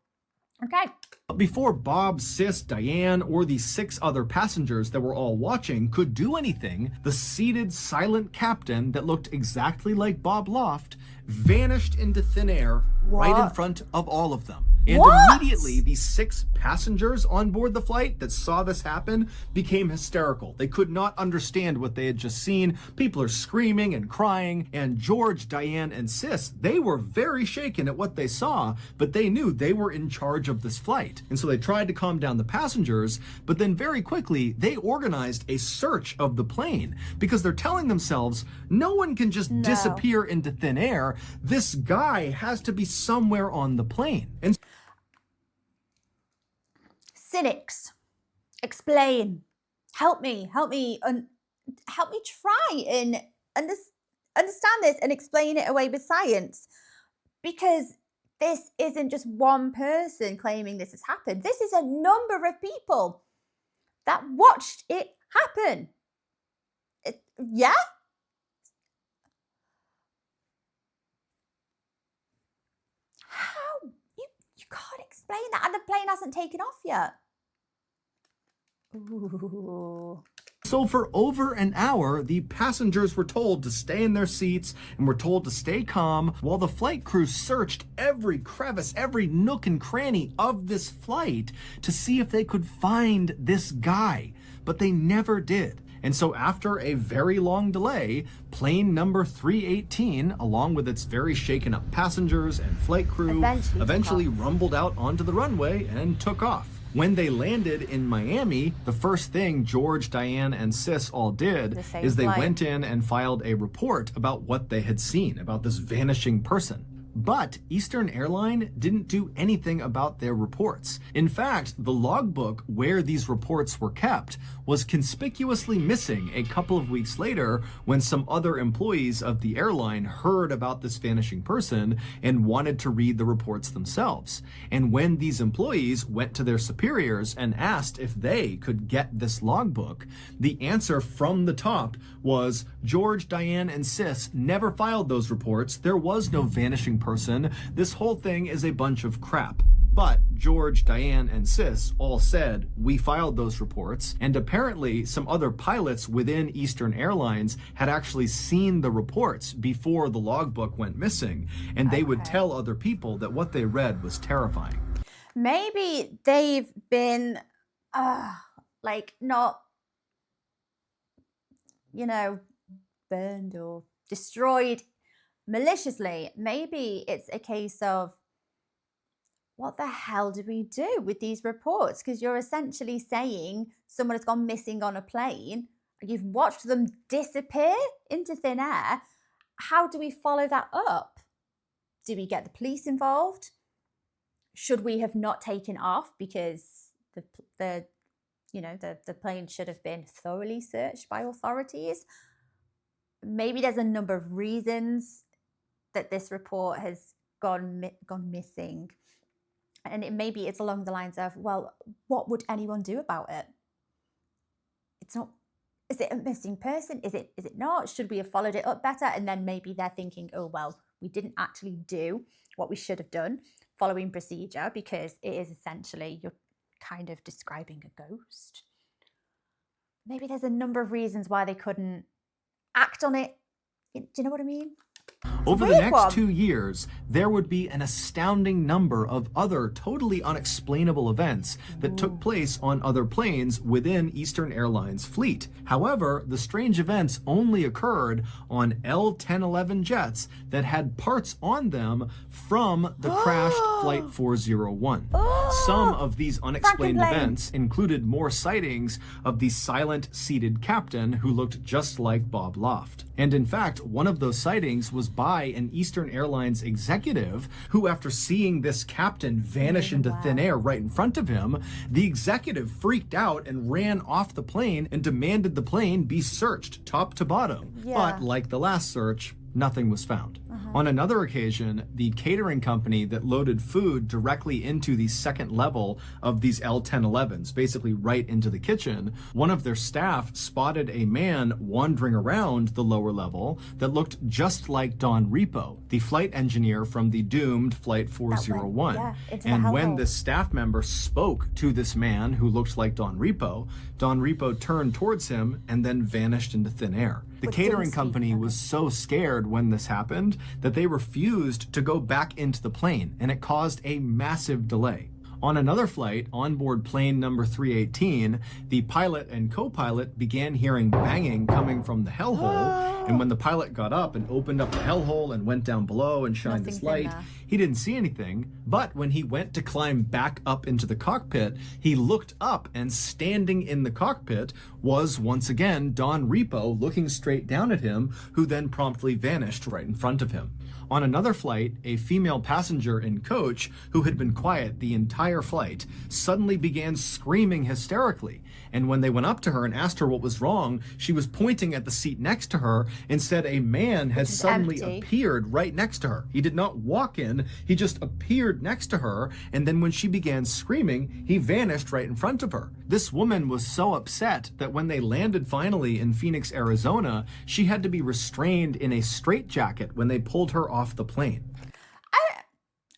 Okay. Before Bob, Sis, Diane, or the 6 other passengers that were all watching could do anything, the seated, silent captain that looked exactly like Bob Loft vanished into thin air right in front of all of them. And immediately, these 6 passengers on board the flight that saw this happen became hysterical. They could not understand what they had just seen. People are screaming and crying, and George, Diane, and Sis, they were very shaken at what they saw, but they knew they were in charge of this flight. And so they tried to calm down the passengers, but then very quickly, they organized a search of the plane, because they're telling themselves, no one can just disappear into thin air. This guy has to be somewhere on the plane. And cynics, explain, help me try and understand this and explain it away with science, because this isn't just one person claiming this has happened. This is a number of people that watched it happen. Yeah? How? You can't explain that, and the plane hasn't taken off yet. Ooh. So for over an hour, the passengers were told to stay in their seats and were told to stay calm while the flight crew searched every crevice, every nook and cranny of this flight to see if they could find this guy. But they never did. And so after a very long delay, plane number 318, along with its very shaken up passengers and flight crew, eventually rumbled out onto the runway and took off. When they landed in Miami, the first thing George, Diane, and Sis all did is they went in and filed a report about what they had seen, about this vanishing person. But Eastern Airline didn't do anything about their reports. In fact, the logbook where these reports were kept was conspicuously missing a couple of weeks later when some other employees of the airline heard about this vanishing person and wanted to read the reports themselves. And when these employees went to their superiors and asked if they could get this logbook, the answer from the top was George, Diane, and Sis never filed those reports. There was no vanishing person. This whole thing is a bunch of crap. But George, Diane, and Sis all said, we filed those reports, and apparently some other pilots within Eastern Airlines had actually seen the reports before the logbook went missing, and they would tell other people that what they read was terrifying. Maybe they've been, not, burned or destroyed maliciously. Maybe it's a case of, what the hell do we do with these reports? Because you're essentially saying someone has gone missing on a plane, and you've watched them disappear into thin air. How do we follow that up? Do we get the police involved? Should we have not taken off because the plane should have been thoroughly searched by authorities? Maybe there's a number of reasons that this report has gone missing. And maybe it's along the lines of, well, what would anyone do about it? It's not, is it a missing person? Is it not? Should we have followed it up better? And then maybe they're thinking, oh, well, we didn't actually do what we should have done following procedure, because it is essentially, you're kind of describing a ghost. Maybe there's a number of reasons why they couldn't act on it. Do you know what I mean? Over the next 2 years, there would be an astounding number of other totally unexplainable events that took place on other planes within Eastern Airlines' fleet. However, the strange events only occurred on L-1011 jets that had parts on them from the crashed Flight 401. Some of these unexplained events included more sightings of the silent seated captain who looked just like Bob Loft. And in fact, one of those sightings was by an Eastern Airlines executive who, after seeing this captain vanish into thin air right in front of him, the executive freaked out and ran off the plane and demanded the plane be searched top to bottom. But like the last search, nothing was found. On another occasion, the catering company that loaded food directly into the second level of these L-1011s, basically right into the kitchen, one of their staff spotted a man wandering around the lower level that looked just like Don Repo, the flight engineer from the doomed Flight 401. And when this staff member spoke to this man who looked like Don Repo turned towards him and then vanished into thin air. The catering company was so scared when this happened that they refused to go back into the plane, and it caused a massive delay. On another flight, on board plane number 318, the pilot and co-pilot began hearing banging coming from the hellhole, and when the pilot got up and opened up the hellhole and went down below and shined his light, he didn't see anything. But when he went to climb back up into the cockpit, he looked up, and standing in the cockpit was once again Don Repo looking straight down at him, who then promptly vanished right in front of him. On another flight, a female passenger and coach, who had been quiet the entire flight, suddenly began screaming hysterically. And when they went up to her and asked her what was wrong, she was pointing at the seat next to her and said a man had suddenly appeared right next to her. He did not walk in, he just appeared next to her, and then when she began screaming, he vanished right in front of her. This woman was so upset that when they landed finally in Phoenix, Arizona, she had to be restrained in a straitjacket when they pulled her off the plane.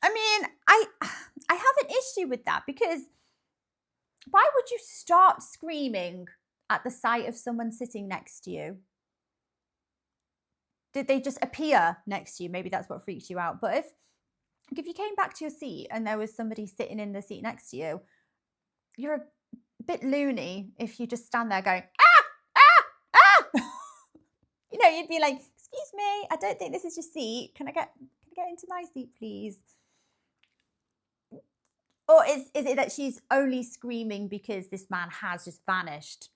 I mean, I have an issue with that, because why would you start screaming at the sight of someone sitting next to you? Did they just appear next to you? Maybe that's what freaks you out. But if you came back to your seat and there was somebody sitting in the seat next to you, you're a bit loony if you just stand there going, ah, ah, ah. You know, you'd be like, excuse me, I don't think this is your seat. Can I get into my seat, please? Or is it that she's only screaming because this man has just vanished?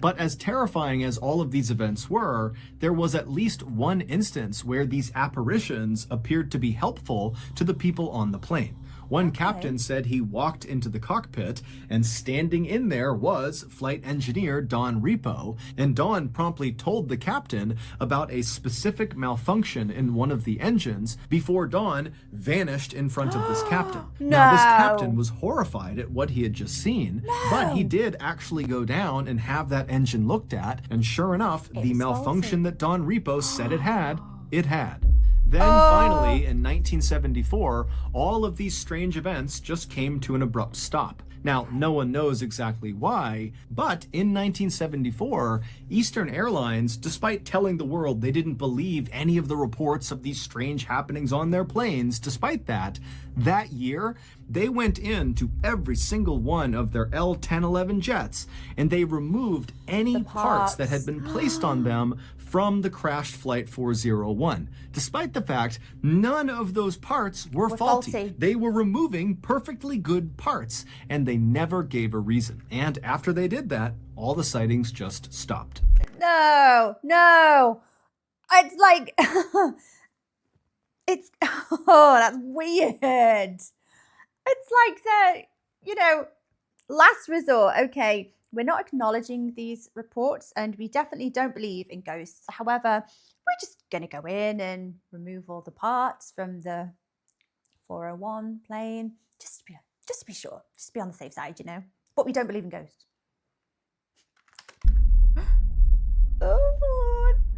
But as terrifying as all of these events were, there was at least one instance where these apparitions appeared to be helpful to the people on the plane. One captain said he walked into the cockpit, and standing in there was flight engineer Don Repo, and Don promptly told the captain about a specific malfunction in one of the engines before Don vanished in front of this captain. Now, this captain was horrified at what he had just seen, but he did actually go down and have that engine looked at, and sure enough, the malfunction that Don Repo said it had. Then finally, in 1974, all of these strange events just came to an abrupt stop. Now, no one knows exactly why, but in 1974, Eastern Airlines, despite telling the world they didn't believe any of the reports of these strange happenings on their planes, despite that year, they went into every single one of their L-1011 jets, and they removed any parts that had been placed on them from the crashed Flight 401, despite the fact none of those parts were faulty. They were removing perfectly good parts, and they never gave a reason. And after they did that, all the sightings just stopped. No. It's like, that's weird. It's like the, last resort. Okay, we're not acknowledging these reports, and we definitely don't believe in ghosts. However, we're just going to go in and remove all the parts from the 401 plane, just to be sure, just to be on the safe side, But we don't believe in ghosts.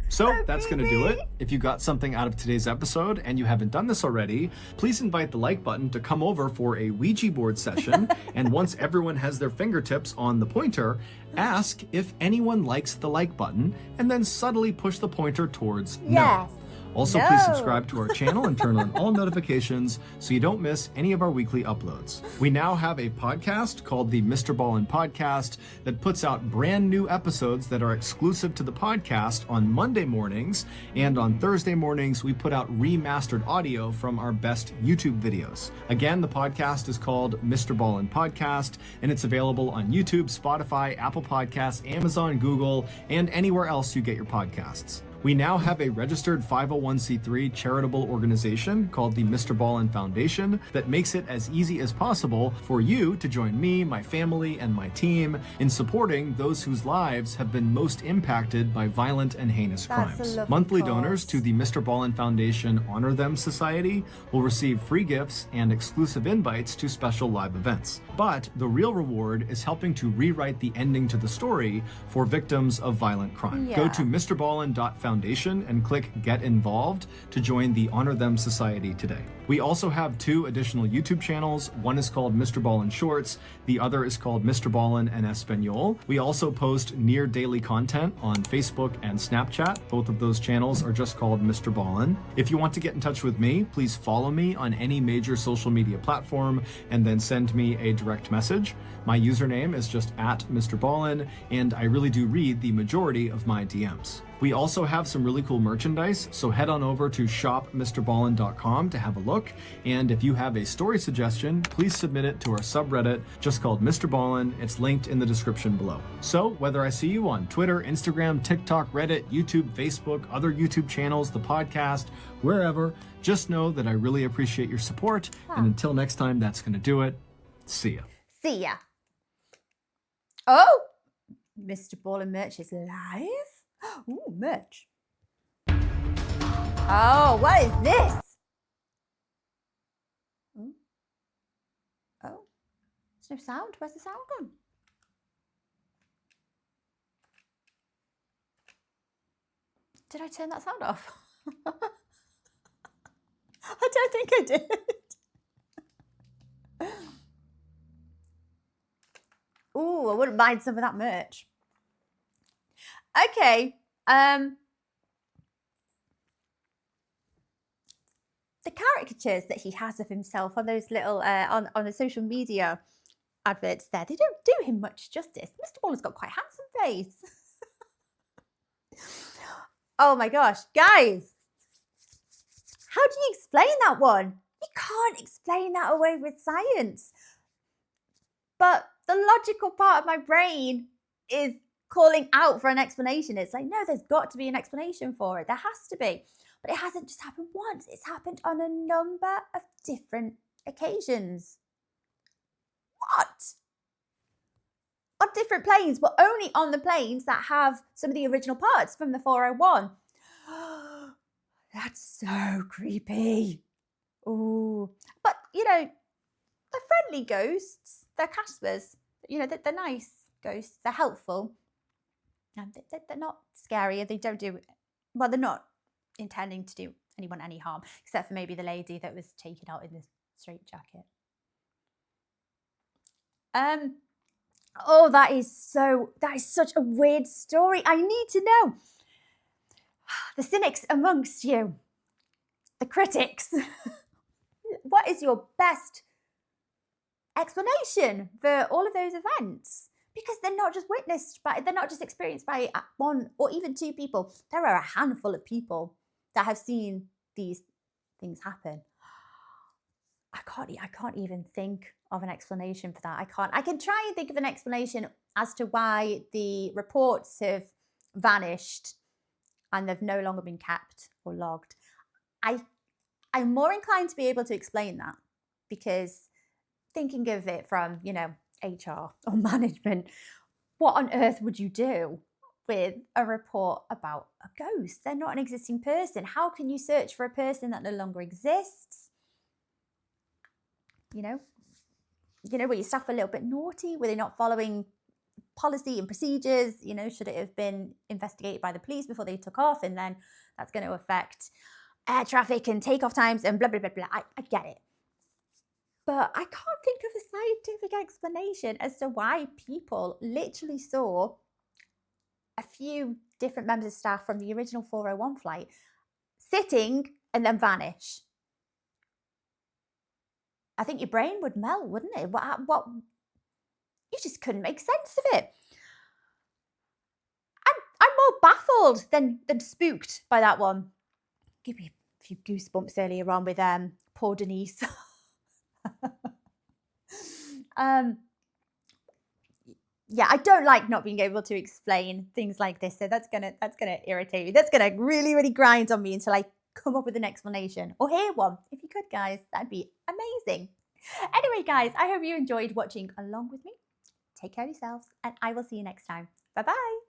So that's going to do it. If you got something out of today's episode and you haven't done this already, please invite the like button to come over for a Ouija board session. And once everyone has their fingertips on the pointer, ask if anyone likes the like button and then subtly push the pointer towards no. Also, please subscribe to our channel and turn on all notifications so you don't miss any of our weekly uploads. We now have a podcast called the Mr. Ballen Podcast that puts out brand new episodes that are exclusive to the podcast on Monday mornings, and on Thursday mornings we put out remastered audio from our best YouTube videos. Again, the podcast is called Mr. Ballen Podcast, and it's available on YouTube, Spotify, Apple Podcasts, Amazon, Google, and anywhere else you get your podcasts. We now have a registered 501c3 charitable organization called the Mr. Ballen Foundation that makes it as easy as possible for you to join me, my family, and my team in supporting those whose lives have been most impacted by violent and heinous crimes. Monthly donors to the Mr. Ballen Foundation Honor Them Society will receive free gifts and exclusive invites to special live events. But the real reward is helping to rewrite the ending to the story for victims of violent crime. Go to MrBallen.foundation and click Get Involved to join the Honor Them Society today. We also have 2 additional YouTube channels. One is called Mr. Ballen Shorts. The other is called Mr. Ballen en Espanol. We also post near daily content on Facebook and Snapchat. Both of those channels are just called Mr. Ballen. If you want to get in touch with me, please follow me on any major social media platform and then send me a direct message. My username is just @MrBallen, and I really do read the majority of my DMs. We also have have some really cool merchandise, so head on over to shopmrballen.com to have a look. And if you have a story suggestion, please submit it to our subreddit just called Mr. Ballen. It's linked in the description below. So whether I see you on Twitter, Instagram, TikTok, Reddit, YouTube, Facebook, other YouTube channels, the podcast, wherever, just know that I really appreciate your support. And until next time, that's going to do it. See ya. See ya. Oh, Mr. Ballen merch is live. Ooh, merch. Oh, what is this? Ooh. Oh, there's no sound. Where's the sound gone? Did I turn that sound off? I don't think I did. Ooh, I wouldn't mind some of that merch. Okay. The caricatures that he has of himself on those little on the social media adverts there, they don't do him much justice. Mr. Ballen's got quite a handsome face. Oh my gosh, guys. How do you explain that one? You can't explain that away with science. But the logical part of my brain is calling out for an explanation. It's like, no, there's got to be an explanation for it. There has to be. But it hasn't just happened once. It's happened on a number of different occasions. What? On different planes, but only on the planes that have some of the original parts from the 401. That's so creepy. Ooh. But, you know, they're friendly ghosts. They're Caspers. You know, they're nice ghosts. They're helpful. And they're not scary. They don't do, well, they're not intending to do anyone any harm, except for maybe the lady that was taken out in the straitjacket. Oh, that is such a weird story. I need to know. The cynics amongst you, the critics, what is your best explanation for all of those events? Because they're not just they're not just experienced by one or even two people. There are a handful of people that have seen these things happen. I can't even think of an explanation for that. I can try and think of an explanation as to why the reports have vanished and they've no longer been kept or logged. I'm more inclined to be able to explain that, because thinking of it from, you know, HR or management, what on earth would you do with a report about a ghost? They're not an existing person. How can you search for a person that no longer exists? You know, were your staff a little bit naughty? Were they not following policy and procedures? You know, should it have been investigated by the police before they took off? And then that's going to affect air traffic and takeoff times and blah, blah, blah, blah. I get it. But I can't think of a scientific explanation as to why people literally saw a few different members of staff from the original 401 flight sitting and then vanish. I think your brain would melt, wouldn't it? What? You just couldn't make sense of it. I'm more baffled than spooked by that one. Give me a few goosebumps earlier on with poor Denise. Yeah, I don't like not being able to explain things like this. So that's gonna irritate me. That's gonna really, really grind on me until I come up with an explanation or hear one. If you could, guys, that'd be amazing. Anyway, guys, I hope you enjoyed watching along with me. Take care of yourselves, and I will see you next time. Bye-bye.